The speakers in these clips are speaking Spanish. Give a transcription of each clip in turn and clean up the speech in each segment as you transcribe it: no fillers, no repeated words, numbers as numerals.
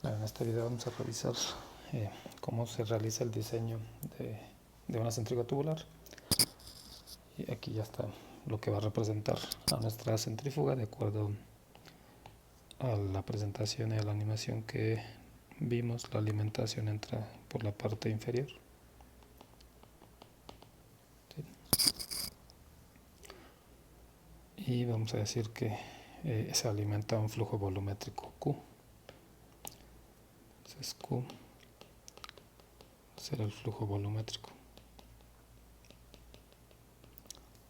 En este video vamos a revisar cómo se realiza el diseño de una centrífuga tubular. Y aquí ya está lo que va a representar a nuestra centrífuga de acuerdo a la presentación y a la animación que vimos. La alimentación entra por la parte inferior. Y vamos a decir que se alimenta un flujo volumétrico Q. Entonces Q será el flujo volumétrico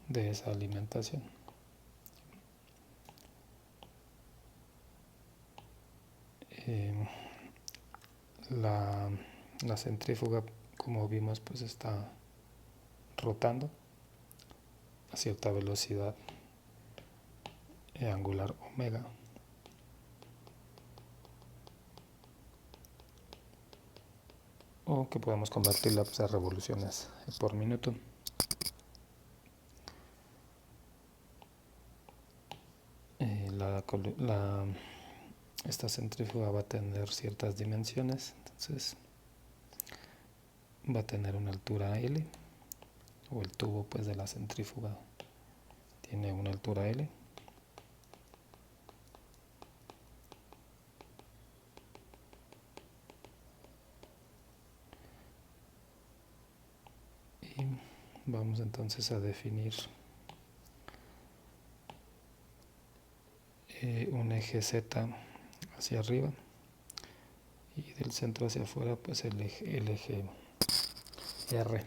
de esa alimentación. La centrífuga, como vimos, pues está rotando a cierta velocidad angular omega. O que podemos convertirla a revoluciones por minuto. Esta centrífuga va a tener ciertas dimensiones, entonces va a tener una altura L, o el tubo pues de la centrífuga tiene una altura L. Y vamos entonces a definir un eje Z hacia arriba y del centro hacia afuera pues el eje R,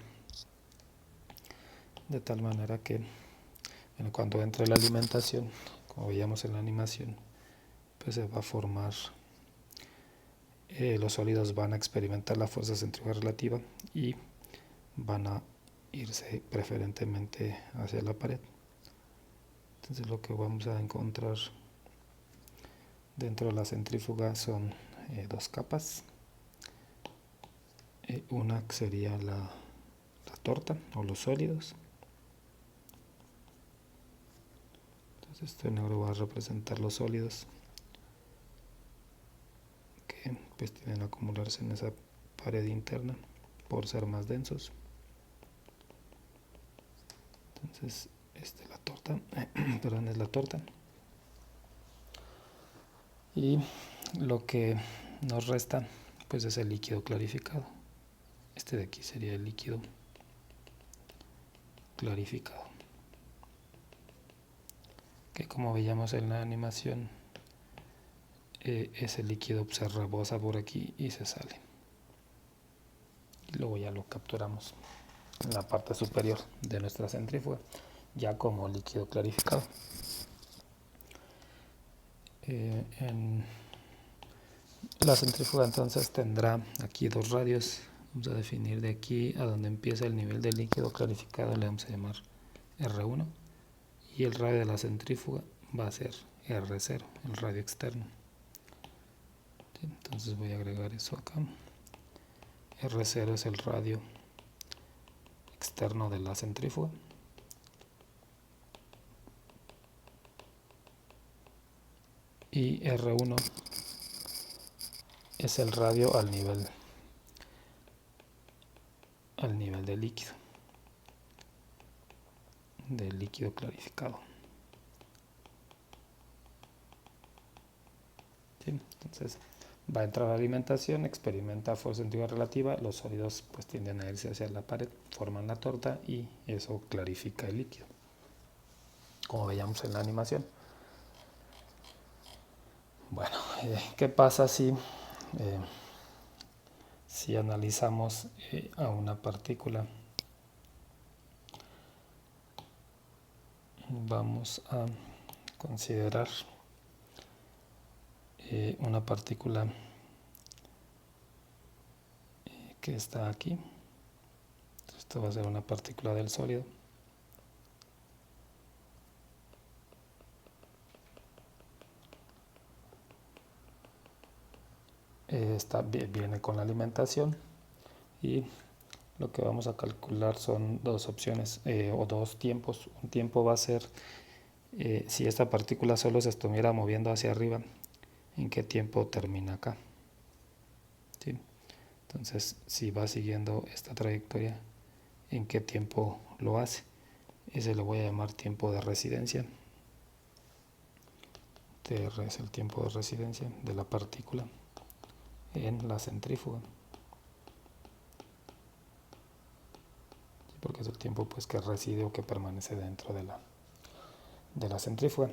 de tal manera que cuando entre la alimentación, como veíamos en la animación, pues se va a formar, los sólidos van a experimentar la fuerza centrífuga relativa y van a irse preferentemente hacia la pared. Entonces lo que vamos a encontrar dentro de la centrífuga son dos capas. Una sería la torta o los sólidos. Entonces este negro va a representar los sólidos que pues tienden a acumularse en esa pared interna por ser más densos. Entonces la torta, perdón, es la torta. Y lo que nos resta pues es el líquido clarificado. Este de aquí sería el líquido clarificado, que como veíamos en la animación, ese líquido se rebosa por aquí y se sale. Y luego ya lo capturamos en la parte superior de nuestra centrífuga, ya como líquido clarificado. En la centrífuga entonces tendrá aquí dos radios. Vamos a definir de aquí a donde empieza el nivel del líquido clarificado, le vamos a llamar R1, y el radio de la centrífuga va a ser R0, el radio externo. Entonces voy a agregar eso acá. R0 es el radio externo de la centrífuga. Y R1 es el radio al nivel del líquido clarificado. ¿Sí? Entonces va a entrar a la alimentación, experimenta fuerza centrífuga relativa, los sólidos pues tienden a irse hacia la pared, forman la torta y eso clarifica el líquido, como veíamos en la animación. Bueno, ¿qué pasa si analizamos a una partícula? Vamos a considerar una partícula que está aquí. Esto va a ser una partícula del sólido. Viene con la alimentación y lo que vamos a calcular son dos opciones o dos tiempos. Un tiempo va a ser si esta partícula solo se estuviera moviendo hacia arriba, ¿en qué tiempo termina acá? Entonces, si va siguiendo esta trayectoria, ¿en qué tiempo lo hace? Ese le voy a llamar tiempo de residencia. TR es el tiempo de residencia de la partícula en la centrífuga, porque es el tiempo pues que reside o que permanece dentro de la centrífuga.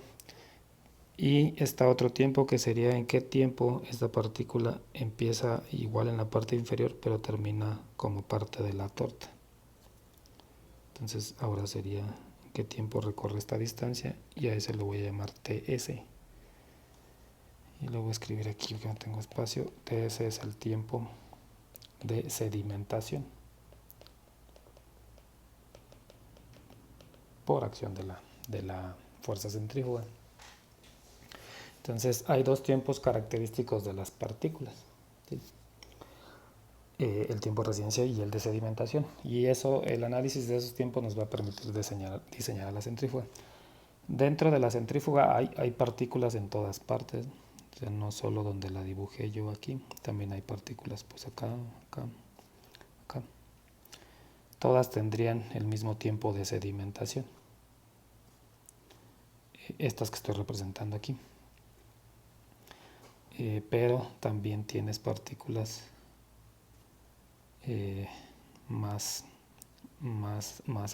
Y está otro tiempo que sería en qué tiempo esta partícula empieza igual en la parte inferior pero termina como parte de la torta. Entonces ahora sería en qué tiempo recorre esta distancia, y a ese lo voy a llamar TS. Y lo voy a escribir aquí porque no tengo espacio. TS es el tiempo de sedimentación por acción de la fuerza centrífuga. Entonces hay dos tiempos característicos de las partículas, ¿sí? El tiempo de residencia y el de sedimentación, y eso, el análisis de esos tiempos nos va a permitir diseñar a la centrífuga. Dentro de la centrífuga hay partículas en todas partes, o sea, no solo donde la dibujé yo aquí, también hay partículas pues acá, acá, acá. Todas tendrían el mismo tiempo de sedimentación, estas que estoy representando aquí. Pero también tienes partículas más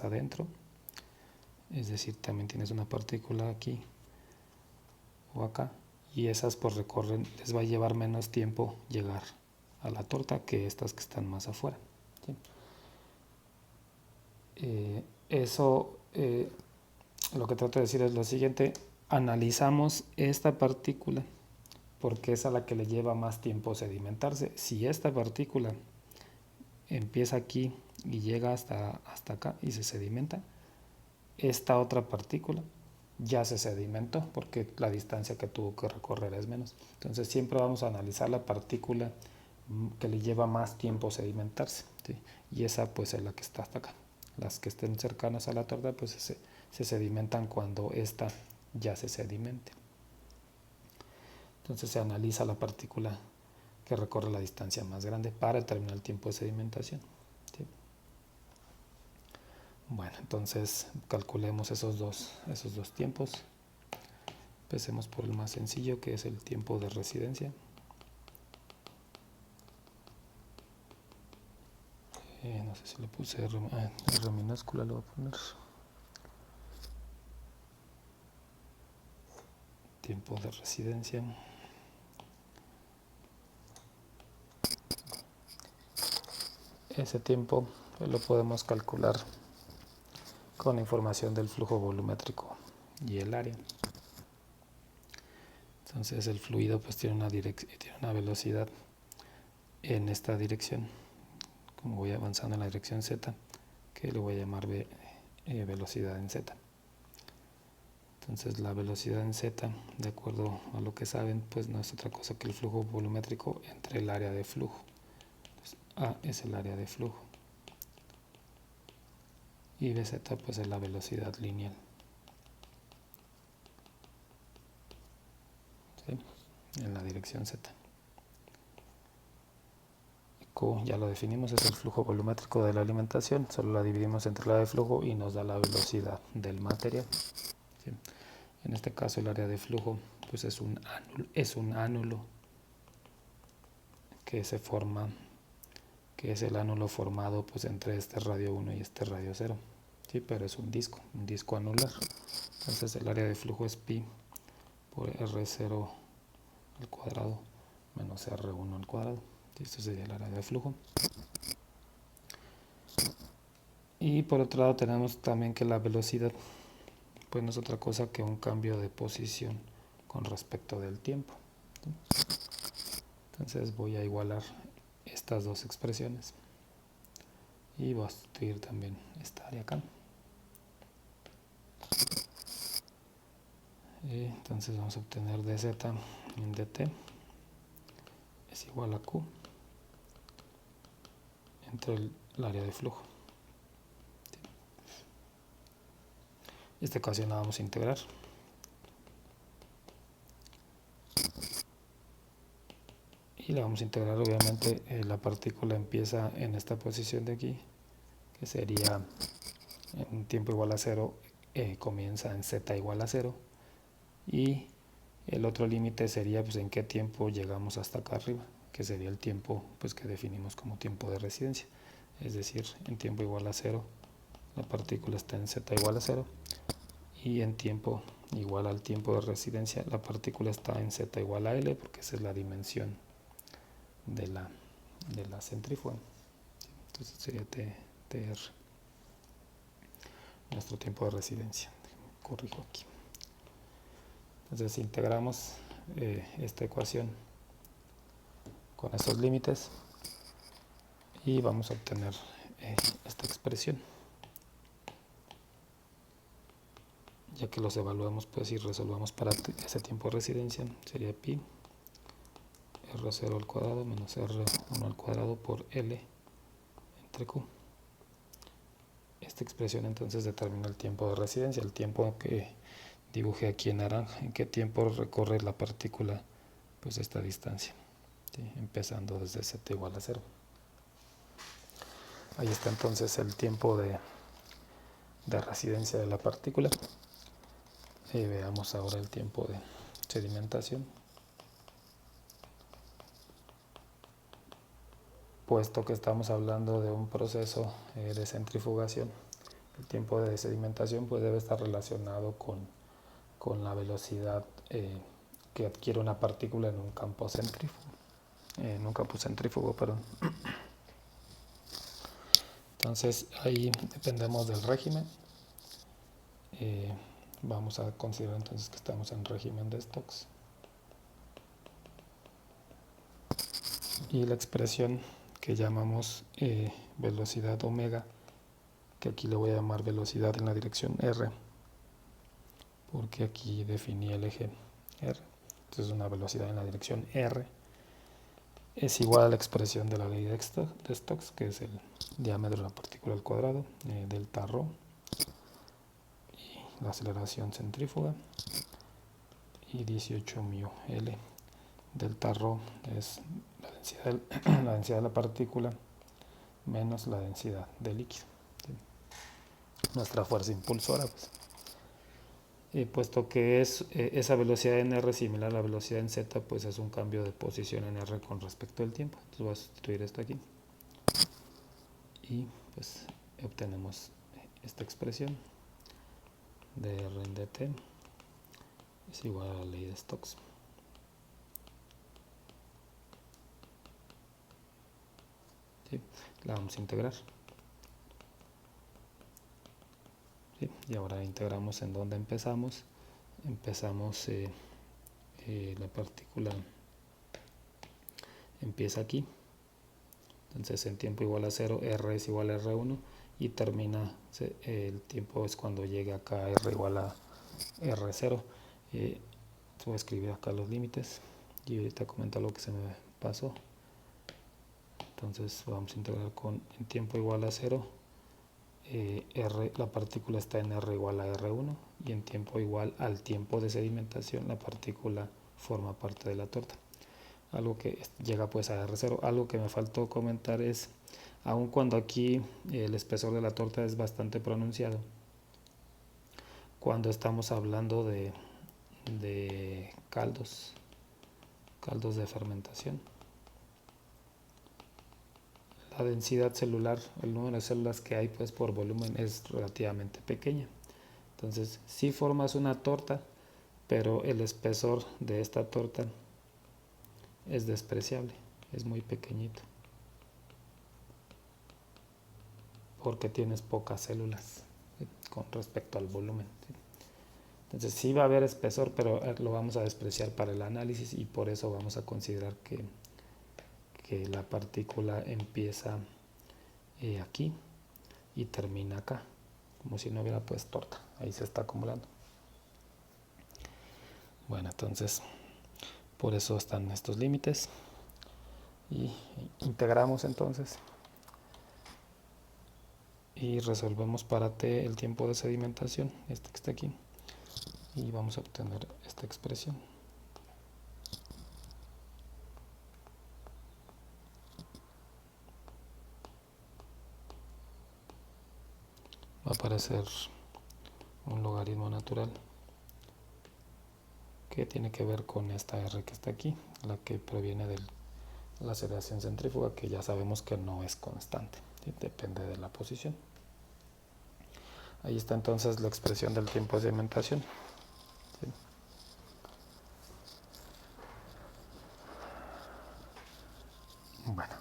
adentro, es decir, también tienes una partícula aquí o acá, y esas pues recorren, les va a llevar menos tiempo llegar a la torta que estas que están más afuera, ¿sí? Lo que trato de decir es lo siguiente: analizamos esta partícula porque es a la que le lleva más tiempo sedimentarse. Si esta partícula empieza aquí y llega hasta acá y se sedimenta, esta otra partícula ya se sedimentó porque la distancia que tuvo que recorrer es menos. Entonces siempre vamos a analizar la partícula que le lleva más tiempo sedimentarse, ¿sí? Y esa pues es la que está hasta acá. Las que estén cercanas a la torta pues se sedimentan cuando esta ya se sedimente. Entonces se analiza la partícula que recorre la distancia más grande para determinar el tiempo de sedimentación, ¿sí? Bueno, entonces calculemos esos dos tiempos. Empecemos por el más sencillo, que es el tiempo de residencia. No sé si le puse R minúscula, lo voy a poner. Tiempo de residencia. Ese tiempo lo podemos calcular con información del flujo volumétrico y el área. Entonces el fluido pues tiene una velocidad en esta dirección, como voy avanzando en la dirección Z, que le voy a llamar velocidad en Z. Entonces la velocidad en Z, de acuerdo a lo que saben, pues no es otra cosa que el flujo volumétrico entre el área de flujo. Entonces, A es el área de flujo y Bz pues es la velocidad lineal, ¿sí? En la dirección Z. Q ya lo definimos, es el flujo volumétrico de la alimentación, solo la dividimos entre la de flujo y nos da la velocidad del material, ¿sí? En este caso el área de flujo pues es un ánulo que se forma, que es el ánulo formado pues entre este radio 1 y este radio 0, ¿sí? Pero es un disco anular. Entonces el área de flujo es pi por R0 al cuadrado menos R1 al cuadrado. Esto sería el área de flujo. Y por otro lado tenemos también que la velocidad pues no es otra cosa que un cambio de posición con respecto del tiempo, ¿sí? Entonces voy a igualar estas dos expresiones y voy a sustituir también esta área acá. Entonces vamos a obtener dz en dt es igual a q entre el área de flujo. Esta ecuación la vamos a integrar. y la vamos a integrar. Obviamente la partícula empieza en esta posición de aquí, que sería en tiempo igual a 0, comienza en z igual a 0, y el otro límite sería pues en qué tiempo llegamos hasta acá arriba, que sería el tiempo pues que definimos como tiempo de residencia, es decir, en tiempo igual a 0 la partícula está en z igual a 0, y en tiempo igual al tiempo de residencia la partícula está en z igual a L, porque esa es la dimensión de la centrífuga. Entonces sería TR, nuestro tiempo de residencia. Corrijo aquí. Entonces integramos esta ecuación con estos límites y vamos a obtener esta expresión. Ya que los evaluamos pues y resolvamos para ese tiempo de residencia, sería pi r0 al cuadrado menos r1 al cuadrado por L entre Q. Esta expresión entonces determina el tiempo de residencia, el tiempo que dibujé aquí en naranja, en qué tiempo recorre la partícula pues esta distancia, ¿sí? Empezando desde z igual a 0. Ahí está entonces el tiempo de residencia de la partícula. Veamos ahora el tiempo de sedimentación. Puesto que estamos hablando de un proceso de centrifugación, el tiempo de sedimentación pues debe estar relacionado con la velocidad que adquiere una partícula en un campo centrífugo, perdón. Entonces ahí dependemos del régimen. Vamos a considerar entonces que estamos en régimen de Stokes. Y la expresión que llamamos velocidad omega, que aquí le voy a llamar velocidad en la dirección R, porque aquí definí el eje R. Entonces una velocidad en la dirección R es igual a la expresión de la ley de Stokes, que es el diámetro de la partícula al cuadrado, delta ρ, y la aceleración centrífuga, y 18 μ L. Delta ρ es la densidad de la partícula menos la densidad del líquido, ¿sí? Nuestra fuerza impulsora, pues. Puesto que es esa velocidad en R similar a la velocidad en Z, pues es un cambio de posición en R con respecto al tiempo. Entonces voy a sustituir esto aquí y pues obtenemos esta expresión de R en dt es igual a la ley de Stokes. ¿Sí? La vamos a integrar. ¿Sí? Y ahora integramos en donde empezamos. Empezamos, la partícula empieza aquí. Entonces en tiempo igual a 0, R es igual a R1 y termina, el tiempo es cuando llegue acá R igual a R0. Voy a escribir acá los límites y ahorita comento lo que se me pasó. Entonces vamos a integrar con en tiempo igual a 0, R, la partícula está en R igual a R1 y en tiempo igual al tiempo de sedimentación la partícula forma parte de la torta. Algo que llega pues a R0. Algo que me faltó comentar es, aun cuando aquí el espesor de la torta es bastante pronunciado, cuando estamos hablando de caldos de fermentación, la densidad celular, el número de células que hay pues por volumen es relativamente pequeña. Entonces sí formas una torta, pero el espesor de esta torta es despreciable, es muy pequeñito, porque tienes pocas células con respecto al volumen. Entonces sí va a haber espesor, pero lo vamos a despreciar para el análisis y por eso vamos a considerar que la partícula empieza aquí y termina acá, como si no hubiera pues torta, ahí se está acumulando. Bueno, entonces por eso están estos límites y integramos entonces y resolvemos para t el tiempo de sedimentación, este que está aquí, y vamos a obtener esta expresión. aparecer un logaritmo natural que tiene que ver con esta R que está aquí, la que proviene de la aceleración centrífuga, que ya sabemos que no es constante, ¿sí? Depende de la posición. Ahí está entonces la expresión del tiempo de sedimentación. ¿Sí? Bueno,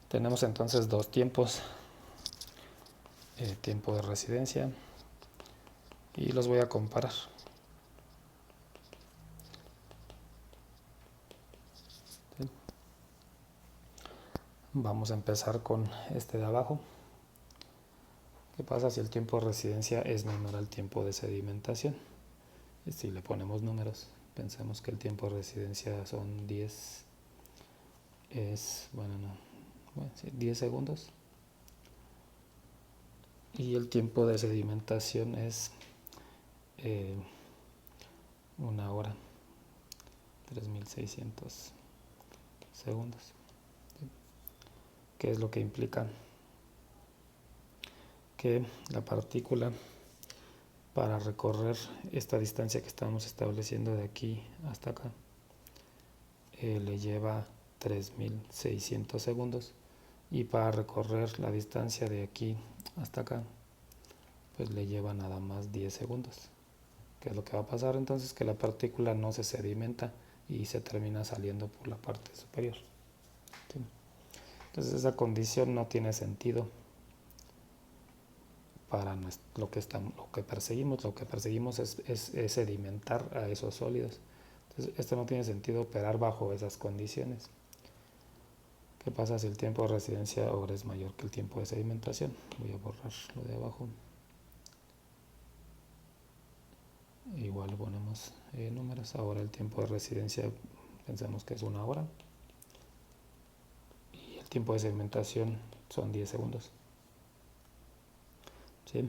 tenemos entonces dos tiempos, tiempo de residencia, y los voy a comparar. ¿Sí? Vamos a empezar con este de abajo. ¿Qué pasa si el tiempo de residencia es menor al tiempo de sedimentación? Y si le ponemos números, pensemos que el tiempo de residencia son 10, sí, 10 segundos. Y el tiempo de sedimentación es 1 hora, 3600 segundos. ¿Sí? ¿Qué es lo que implica? Que la partícula, para recorrer esta distancia que estamos estableciendo de aquí hasta acá, le lleva 3600 segundos, y para recorrer la distancia de aquí hasta acá pues le lleva nada más 10 segundos. ¿Qué es lo que va a pasar entonces? Que la partícula no se sedimenta y se termina saliendo por la parte superior. ¿Sí? Entonces esa condición no tiene sentido para lo que perseguimos. Lo que perseguimos es sedimentar a esos sólidos. Entonces esto no tiene sentido operar bajo esas condiciones. ¿Qué pasa si el tiempo de residencia ahora es mayor que el tiempo de sedimentación? Voy a borrar lo de abajo. Igual le ponemos números. Ahora el tiempo de residencia pensemos que es 1 hora. Y el tiempo de sedimentación son 10 segundos. ¿Sí?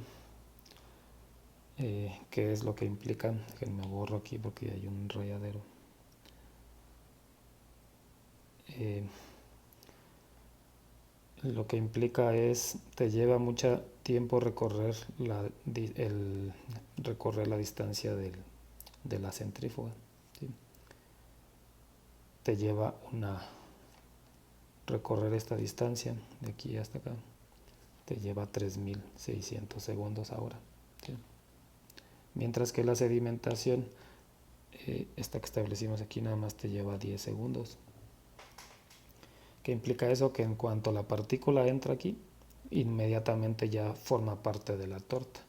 ¿Qué es lo que implica? Déjenme borro aquí porque hay un rayadero. Lo que implica es, te lleva mucho tiempo recorrer recorrer la distancia de la centrífuga. ¿Sí? Te lleva recorrer esta distancia de aquí hasta acá, te lleva 3600 segundos ahora. ¿Sí? Mientras que la sedimentación, esta que establecimos aquí, nada más te lleva 10 segundos. ¿Qué implica eso? Que en cuanto la partícula entra aquí, inmediatamente ya forma parte de la torta.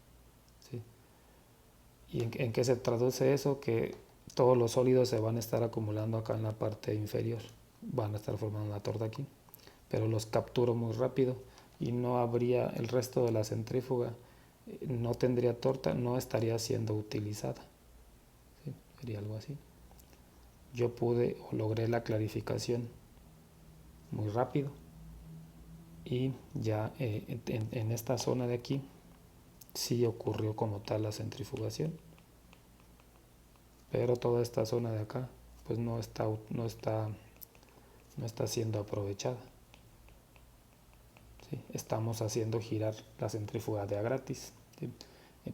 ¿Sí? ¿Y en qué se traduce eso? Que todos los sólidos se van a estar acumulando acá en la parte inferior, van a estar formando una torta aquí, pero los capturo muy rápido y no habría, el resto de la centrífuga no tendría torta, no estaría siendo utilizada. ¿Sí? Sería algo así. Yo pude o logré la clarificación muy rápido y ya en esta zona de aquí sí ocurrió como tal la centrifugación, pero toda esta zona de acá pues no está siendo aprovechada. ¿Sí? Estamos haciendo girar la centrífuga de a gratis, ¿sí?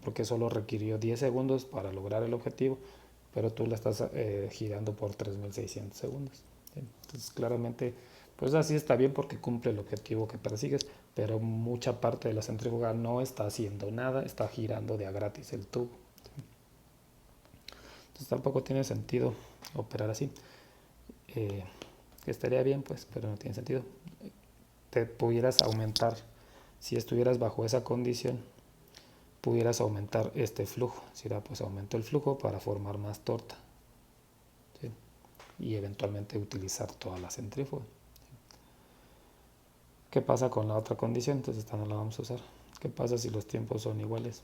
Porque solo requirió 10 segundos para lograr el objetivo, pero tú la estás girando por 3600 segundos. ¿Sí? Entonces claramente pues así está bien porque cumple el objetivo que persigues, pero mucha parte de la centrífuga no está haciendo nada, está girando de a gratis el tubo. ¿Sí? Entonces tampoco tiene sentido operar así. Que estaría bien pues, pero no tiene sentido. Te pudieras aumentar, si estuvieras bajo esa condición, pudieras aumentar este flujo. Si era, pues aumento el flujo para formar más torta. ¿Sí? Y eventualmente utilizar toda la centrífuga. ¿Qué pasa con la otra condición? Entonces esta no la vamos a usar. ¿Qué pasa si los tiempos son iguales?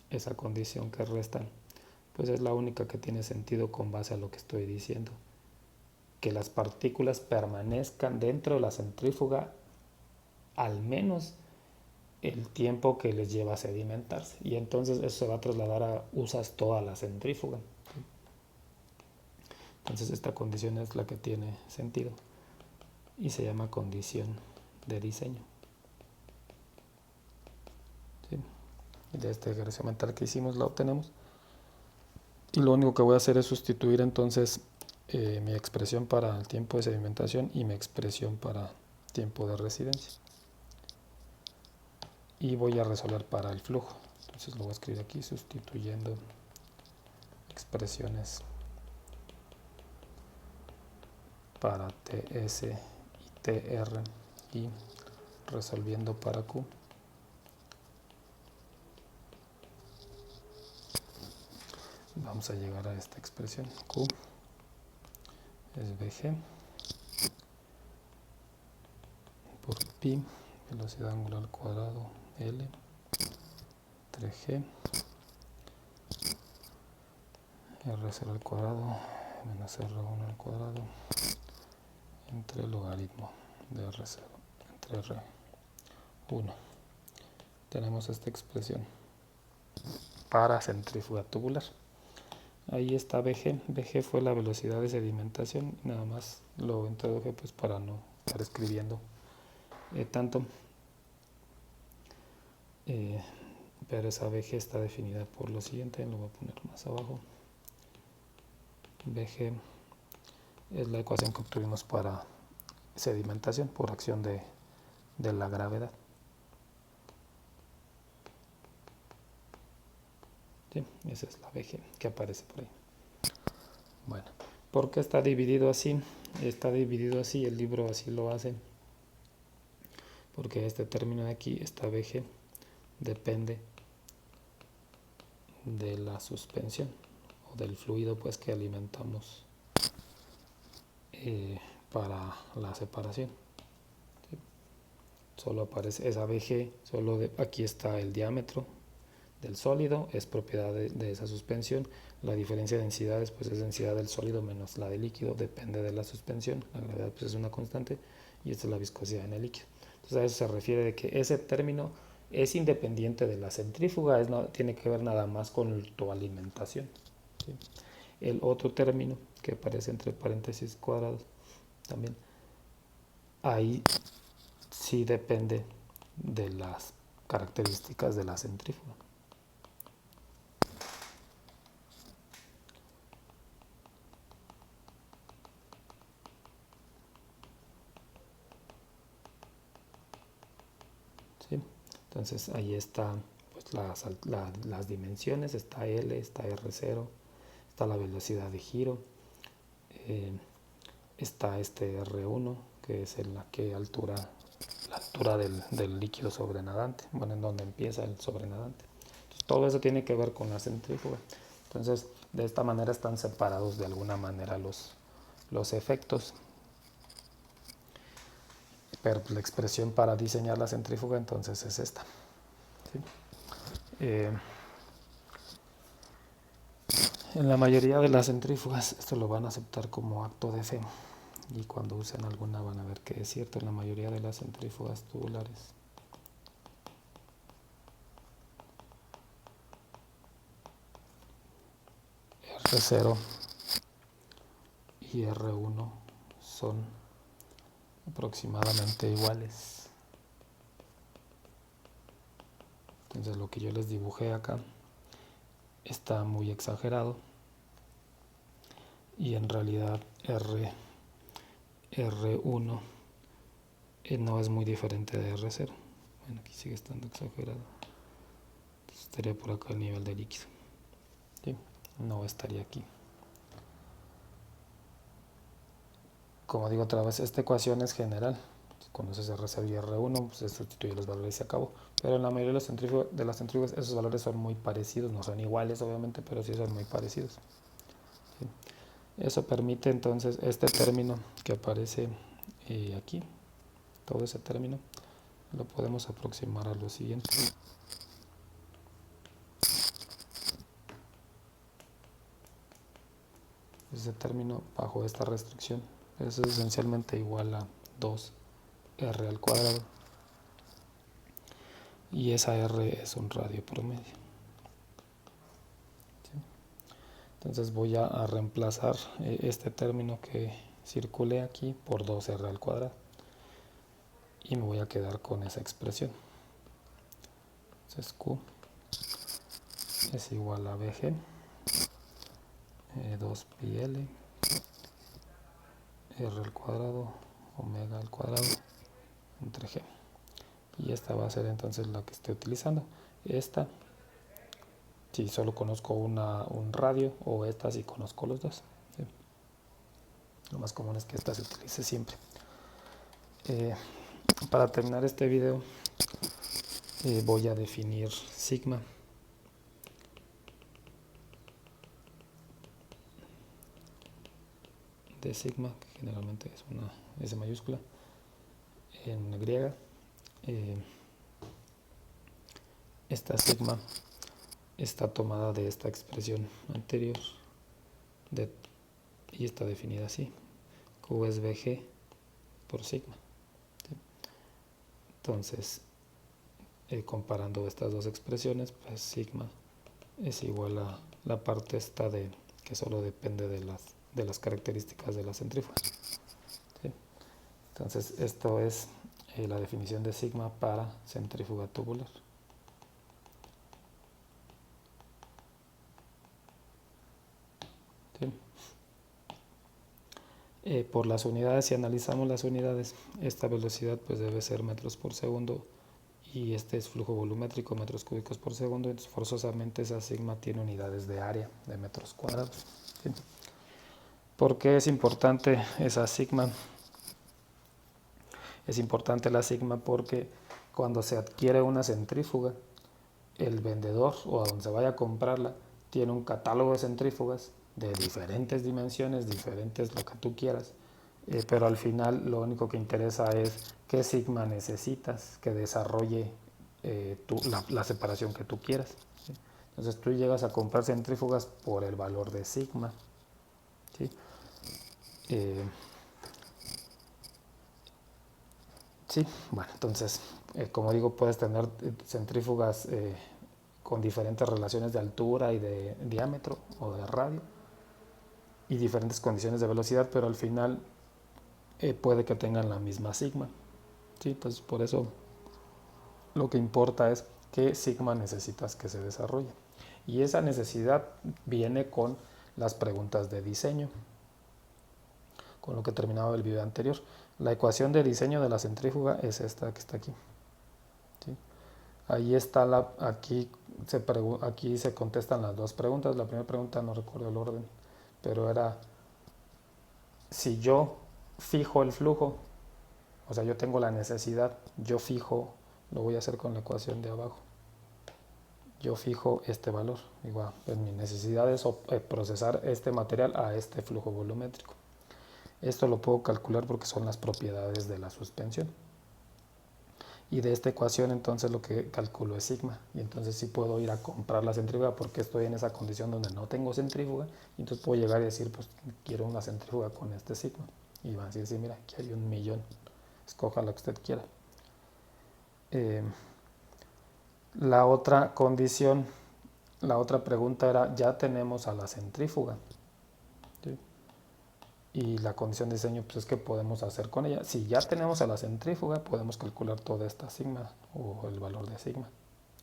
Esa condición que restan, pues es la única que tiene sentido con base a lo que estoy diciendo. Que las partículas permanezcan dentro de la centrífuga al menos el tiempo que les lleva a sedimentarse. Y entonces eso se va a trasladar a usas toda la centrífuga. Entonces esta condición es la que tiene sentido y se llama condición de diseño. de este ejercicio mental que hicimos la obtenemos. Y lo único que voy a hacer es sustituir entonces mi expresión para el tiempo de sedimentación y mi expresión para tiempo de residencia. Y voy a resolver para el flujo. Entonces lo voy a escribir aquí sustituyendo expresiones para TS y TR y resolviendo para Q. Vamos a llegar a esta expresión. Q es VG por pi, velocidad angular al cuadrado, L, 3G, R0 al cuadrado, menos R1 al cuadrado, entre el logaritmo de R0, entre R1. Tenemos esta expresión para centrífuga tubular. Ahí está VG. VG fue la velocidad de sedimentación. Nada más lo introduje pues para no estar escribiendo tanto. Pero esa VG está definida por lo siguiente. Lo voy a poner más abajo. VG es la ecuación que obtuvimos para sedimentación por acción de la gravedad. ¿Sí? Esa es la VG que aparece por ahí. Bueno, ¿por qué está dividido así? Está dividido así, el libro así lo hace. Porque este término de aquí, esta VG, depende de la suspensión o del fluido pues que alimentamos para la separación. ¿Sí? Solo aparece esa VG, aquí está el diámetro del sólido, es propiedad de esa suspensión. La diferencia de densidades pues es densidad del sólido menos la del líquido, depende de la suspensión. La gravedad pues es una constante y esta es la viscosidad en el líquido. Entonces a eso se refiere de que ese término es independiente de la centrífuga, no tiene que ver nada más con tu alimentación. ¿Sí? El otro término que aparece entre paréntesis cuadrados también, ahí sí depende de las características de la centrífuga. ¿Sí? Entonces ahí está pues, las dimensiones, está L, está R0, está la velocidad de giro, está este R1, que es en la altura del líquido sobrenadante, bueno, en donde empieza el sobrenadante. Entonces, todo eso tiene que ver con la centrífuga. Entonces, de esta manera están separados de alguna manera los efectos. Pero la expresión para diseñar la centrífuga entonces es esta. ¿Sí? En la mayoría de las centrífugas esto lo van a aceptar como acto de fe y cuando usen alguna van a ver que es cierto en la mayoría de las centrífugas tubulares. R0 y R1 son aproximadamente iguales. Entonces lo que yo les dibujé acá está muy exagerado y en realidad R1 no es muy diferente de R0. Bueno, aquí sigue estando exagerado. Entonces estaría por acá el nivel de líquido. ¿Sí? No estaría aquí. Como digo otra vez, esta ecuación es general. Si conoces R0 y R1, pues se sustituye los valores y se acabó. Pero en la mayoría de las centrífugas esos valores son muy parecidos. No son iguales, obviamente, pero sí son muy parecidos. ¿Sí? Eso permite entonces este término que aparece aquí, todo ese término, lo podemos aproximar a lo siguiente. Ese término bajo esta restricción es esencialmente igual a 2r al cuadrado y esa r es un radio promedio. ¿Sí? Entonces voy a reemplazar este término que circule aquí por 2r al cuadrado y me voy a quedar con esa expresión. Entonces Q es igual a BG 2πL R al cuadrado omega al cuadrado entre G. Y esta va a ser entonces la que estoy utilizando. Esta, si solo conozco un radio, o esta si conozco los dos. ¿Sí? Lo más común es que esta se utilice siempre. Para terminar este video, voy a definir sigma. De sigma, que generalmente es una S mayúscula, en griega. Esta sigma está tomada de esta expresión anterior y está definida así: Q es BG por sigma. ¿Sí? Entonces, comparando estas dos expresiones, pues sigma es igual a la parte esta que solo depende de las características de la centrífuga. ¿Sí? Entonces, esto es la definición de sigma para centrífuga tubular. ¿Sí? Por las unidades, si analizamos las unidades, esta velocidad pues debe ser metros por segundo y este es flujo volumétrico, metros cúbicos por segundo. Entonces forzosamente esa sigma tiene unidades de área, de metros cuadrados. ¿Sí? ¿Por qué es importante esa sigma? Es importante la sigma porque cuando se adquiere una centrífuga, el vendedor o a donde se vaya a comprarla tiene un catálogo de centrífugas de diferentes dimensiones, diferentes lo que tú quieras, pero al final lo único que interesa es qué sigma necesitas que desarrolle la separación que tú quieras. ¿Sí? Entonces tú llegas a comprar centrífugas por el valor de sigma. ¿Sí? Sí, bueno, entonces, como digo, puedes tener centrífugas con diferentes relaciones de altura y de diámetro o de radio y diferentes condiciones de velocidad, pero al final puede que tengan la misma sigma. ¿Sí? Pues por eso lo que importa es qué sigma necesitas que se desarrolle. Y esa necesidad viene con las preguntas de diseño, con lo que terminaba el video anterior. La ecuación de diseño de la centrífuga es esta que está aquí. ¿Sí? Ahí está aquí se contestan las dos preguntas. La primera pregunta no recuerdo el orden, pero era si yo fijo el flujo, o sea, yo tengo la necesidad, yo fijo, lo voy a hacer con la ecuación de abajo. Yo fijo este valor, igual, pues mi necesidad es procesar este material a este flujo volumétrico. Esto lo puedo calcular porque son las propiedades de la suspensión. Y de esta ecuación entonces lo que calculo es sigma. Y entonces sí puedo ir a comprar la centrífuga porque estoy en esa condición donde no tengo centrífuga. Y entonces puedo llegar y decir, pues quiero una centrífuga con este sigma. Y van a decir, sí, mira, aquí hay 1.000.000. Escoja la que usted quiera. La otra condición, la otra pregunta era, ya tenemos a la centrífuga. ¿Sí? Y la condición de diseño pues es que podemos hacer con ella. Si ya tenemos a la centrífuga, podemos calcular toda esta sigma o el valor de sigma.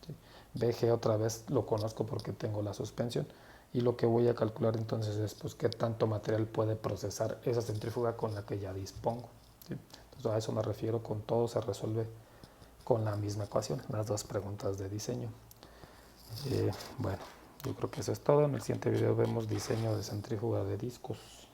¿Sí? BG otra vez lo conozco porque tengo la suspensión. Y lo que voy a calcular entonces es pues qué tanto material puede procesar esa centrífuga con la que ya dispongo. ¿Sí? Entonces a eso me refiero, con todo se resuelve con la misma ecuación, las dos preguntas de diseño. Bueno, yo creo que eso es todo. En el siguiente video vemos diseño de centrífuga de discos.